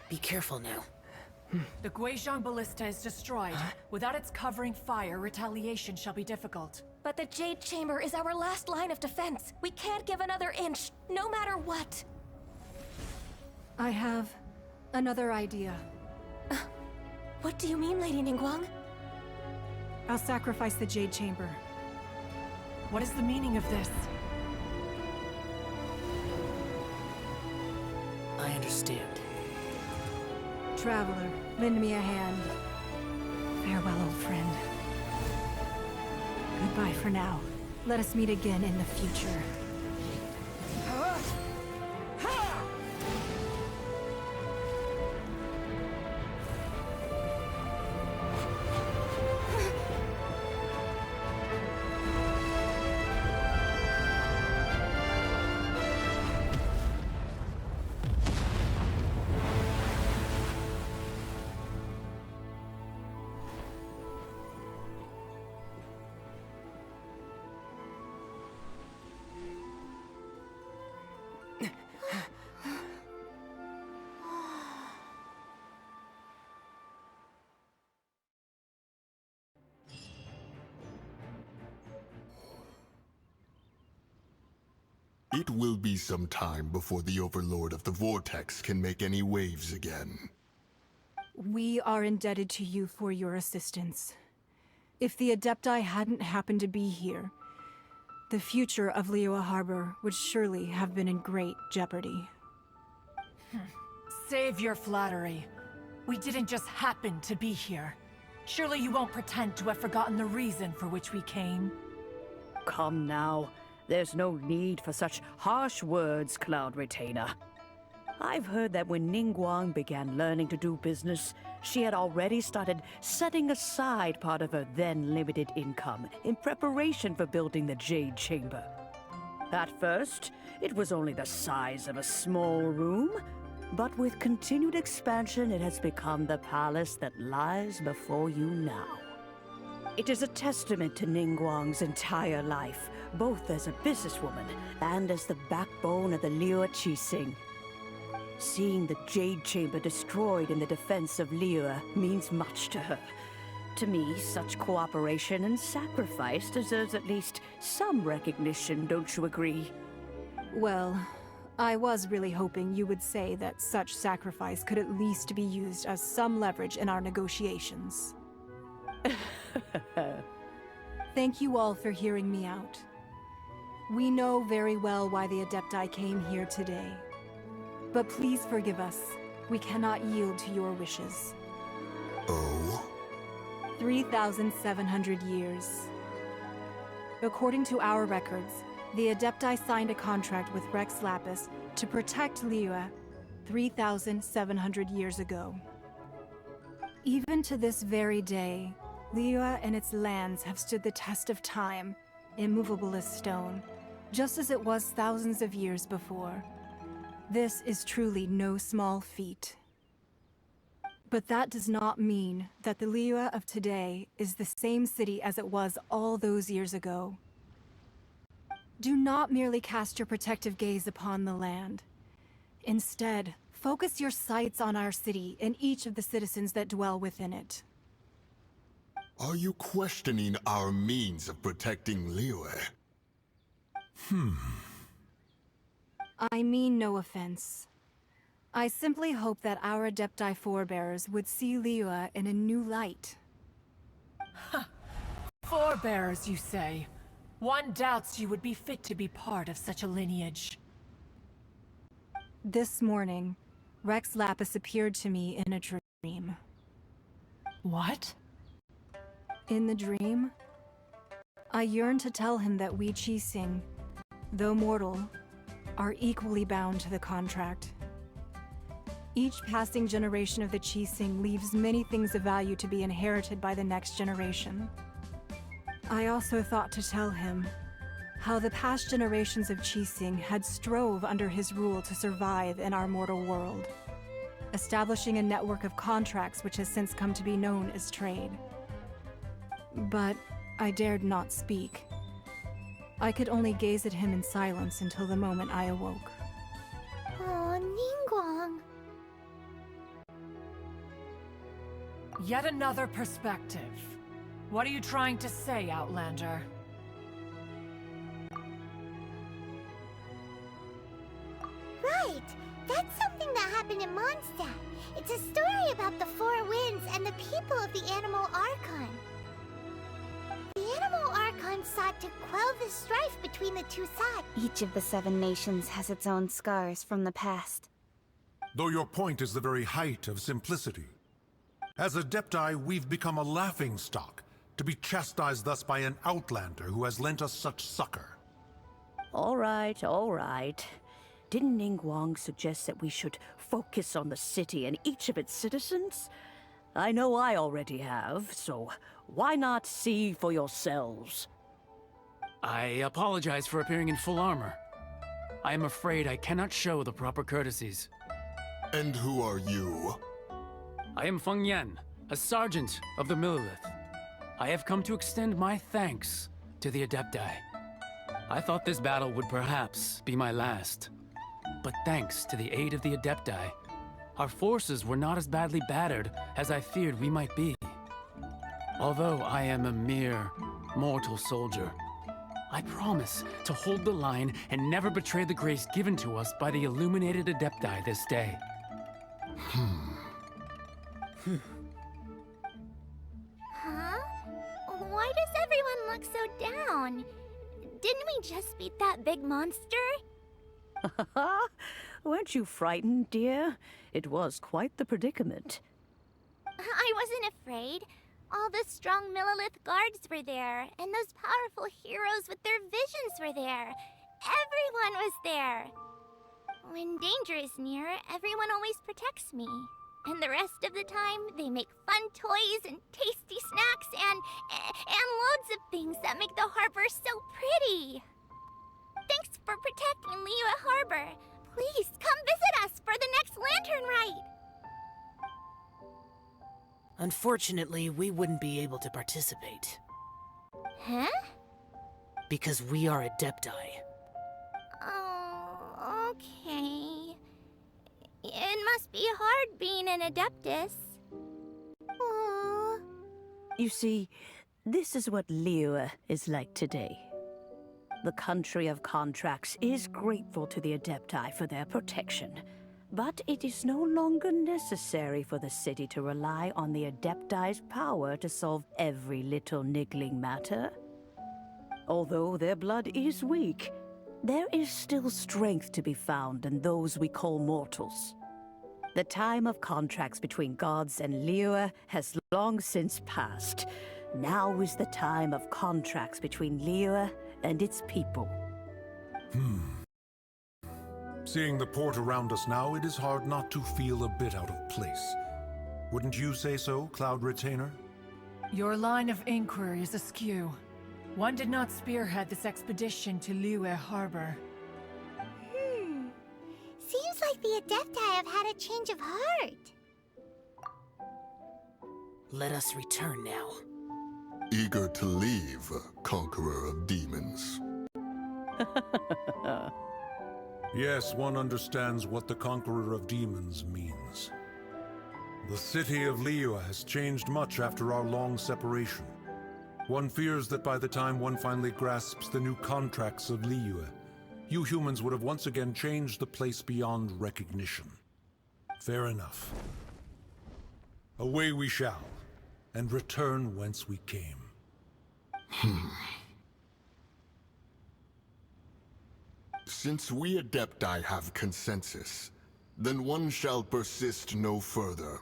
Be careful now. The Guizhong Ballista is destroyed. Without its covering fire, retaliation shall be difficult. But the Jade Chamber is our last line of defense. We can't give another inch, no matter what. I have another idea. What do you mean, Lady Ningguang? I'll sacrifice the Jade Chamber. What is the meaning of this? I understand. Traveler, lend me a hand. Farewell, old friend. Goodbye for now. Let us meet again in the future. It will be some time before the Overlord of the Vortex can make any waves again. We are indebted to you for your assistance. If the Adepti hadn't happened to be here, the future of Liyue Harbor would surely have been in great jeopardy. Save your flattery. We didn't just happen to be here. Surely you won't pretend to have forgotten the reason for which we came. Come now. There's no need for such harsh words, Cloud Retainer. I've heard that when Ningguang began learning to do business, she had already started setting aside part of her then limited income in preparation for building the Jade Chamber. At first, it was only the size of a small room, but with continued expansion, it has become the palace that lies before you now. It is a testament to Ningguang's entire life, both as a businesswoman and as the backbone of the Liyue Qixing. Seeing the Jade Chamber destroyed in the defense of Liyue means much to her. To me, such cooperation and sacrifice deserves at least some recognition, don't you agree? Well, I was really hoping you would say that such sacrifice could at least be used as some leverage in our negotiations. Thank you all for hearing me out. We know very well why the Adepti came here today. But please forgive us. We cannot yield to your wishes. Oh? 3,700 years. According to our records, the Adepti signed a contract with Rex Lapis to protect Liyue 3,700 years ago. Even to this very day, Liyue and its lands have stood the test of time, immovable as stone, just as it was thousands of years before. This is truly no small feat. But that does not mean that the Liyue of today is the same city as it was all those years ago. Do not merely cast your protective gaze upon the land. Instead, focus your sights on our city and each of the citizens that dwell within it. Are you questioning our means of protecting Liyue? I mean no offense. I simply hope that our Adepti forebears would see Liyue in a new light. Forebears, you say? One doubts you would be fit to be part of such a lineage. This morning, Rex Lapis appeared to me in a dream. What? In the dream, I yearned to tell him that we Qixing, though mortal, are equally bound to the contract. Each passing generation of the Qixing leaves many things of value to be inherited by the next generation. I also thought to tell him how the past generations of Qixing had strove under his rule to survive in our mortal world, establishing a network of contracts which has since come to be known as trade. But I dared not speak. I could only gaze at him in silence until the moment I awoke. Oh, Ningguang. Yet another perspective. What are you trying to say, Outlander? Right! That's something that happened in Mondstadt. It's a story about the Four Winds and the people of the Animal Archon. The Animal Archon sought to quell the strife between the two sides. Each of the 7 nations has its own scars from the past. Though your point is the very height of simplicity. As Adepti, we've become a laughingstock, to be chastised thus by an outlander who has lent us such succor. All right, all right. Didn't Ningguang suggest that we should focus on the city and each of its citizens? I know I already have, so why not see for yourselves? I apologize for appearing in full armor. I am afraid I cannot show the proper courtesies. And who are you? I am Feng Yan, a sergeant of the Millilith. I have come to extend my thanks to the Adepti. I thought this battle would perhaps be my last. But thanks to the aid of the Adepti, our forces were not as badly battered as I feared we might be. Although I am a mere mortal soldier, I promise to hold the line and never betray the grace given to us by the illuminated Adepti this day. Huh? Why does everyone look so down? Didn't we just beat that big monster? Weren't you frightened, dear? It was quite the predicament. I wasn't afraid. All the strong Millilith guards were there, and those powerful heroes with their visions were there. Everyone was there. When danger is near, everyone always protects me. And the rest of the time, they make fun toys and tasty snacks and loads of things that make the harbor so pretty. Thanks for protecting Liyue Harbor. Please, come visit us for the next lantern rite. Unfortunately, we wouldn't be able to participate. Huh? Because we are Adepti. Oh, okay. It must be hard being an Adeptus. Oh. You see, this is what Liyue is like today. The country of contracts is grateful to the Adepti for their protection, but it is no longer necessary for the city to rely on the Adepti's power to solve every little niggling matter. Although their blood is weak, there is still strength to be found in those we call mortals. The time of contracts between gods and Liyue has long since passed. Now is the time of contracts between Liyue and its people. Seeing the port around us now, it is hard not to feel a bit out of place. Wouldn't you say so, Cloud Retainer? Your line of inquiry is askew. One did not spearhead this expedition to Liyue Harbor. Seems like the Adepti have had a change of heart. Let us return now. Eager to leave, Conqueror of Demons. Yes, one understands what the Conqueror of Demons means. The city of Liyue has changed much after our long separation. One fears that by the time one finally grasps the new contracts of Liyue, you humans would have once again changed the place beyond recognition. Fair enough. Away we shall, and return whence we came. Since we Adepti have consensus, then one shall persist no further.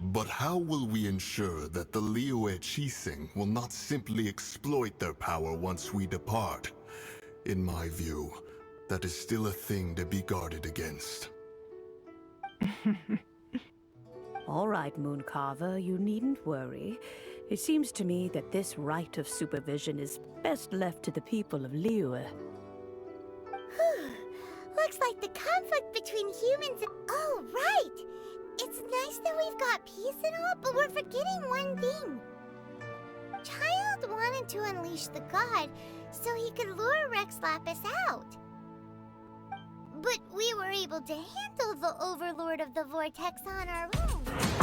But how will we ensure that the Liyue Qixing will not simply exploit their power once we depart? In my view, that is still a thing to be guarded against. All right, Mooncarver, you needn't worry. It seems to me that this right of supervision is best left to the people of Liyue. Looks like the conflict between humans and... Oh, right! It's nice that we've got peace and all, but we're forgetting one thing. Child wanted to unleash the god so he could lure Rex Lapis out. But we were able to handle the Overlord of the Vortex on our own.